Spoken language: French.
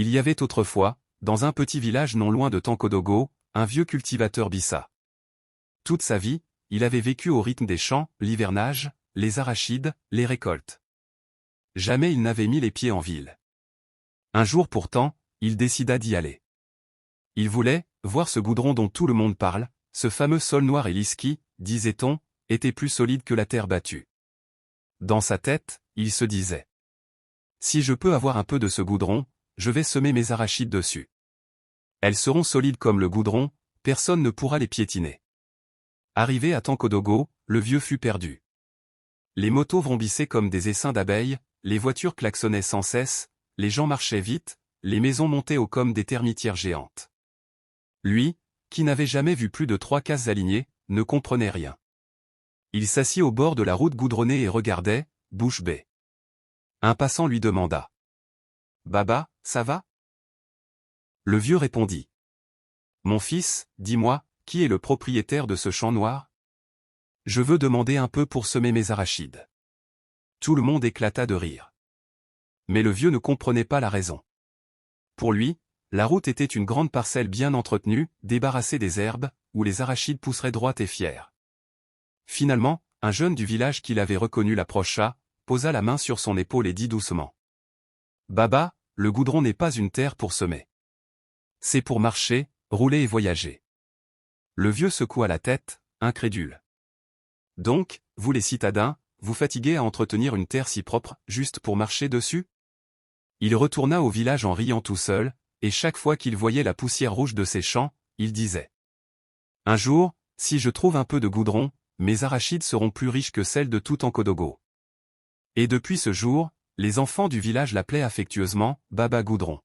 Il y avait autrefois, dans un petit village non loin de Tankodogo, un vieux cultivateur Bissa. Toute sa vie, il avait vécu au rythme des champs, l'hivernage, les arachides, les récoltes. Jamais il n'avait mis les pieds en ville. Un jour pourtant, il décida d'y aller. Il voulait voir ce goudron dont tout le monde parle, ce fameux sol noir et lisse qui, disait-on, était plus solide que la terre battue. Dans sa tête, il se disait: si je peux avoir un peu de ce goudron, je vais semer mes arachides dessus. Elles seront solides comme le goudron, personne ne pourra les piétiner. Arrivé à Tankodogo, le vieux fut perdu. Les motos vrombissaient comme des essaims d'abeilles, les voitures klaxonnaient sans cesse, les gens marchaient vite, les maisons montaient haut comme des termitières géantes. Lui, qui n'avait jamais vu plus de 3 cases alignées, ne comprenait rien. Il s'assit au bord de la route goudronnée et regardait, bouche bée. Un passant lui demanda: Baba, ça va? Le vieux répondit: mon fils, dis-moi, qui est le propriétaire de ce champ noir? Je veux demander un peu pour semer mes arachides. Tout le monde éclata de rire. Mais le vieux ne comprenait pas la raison. Pour lui, la route était une grande parcelle bien entretenue, débarrassée des herbes, où les arachides pousseraient droites et fières. Finalement, un jeune du village qui l'avait reconnu l'approcha, posa la main sur son épaule et dit doucement: Baba, le goudron n'est pas une terre pour semer. C'est pour marcher, rouler et voyager. Le vieux secoua la tête, incrédule. Donc, vous les citadins, vous fatiguez à entretenir une terre si propre, juste pour marcher dessus? Il retourna au village en riant tout seul, et chaque fois qu'il voyait la poussière rouge de ses champs, il disait: un jour, si je trouve un peu de goudron, mes arachides seront plus riches que celles de tout Tankodogo. Et depuis ce jour, les enfants du village l'appelaient affectueusement Baba Goudron.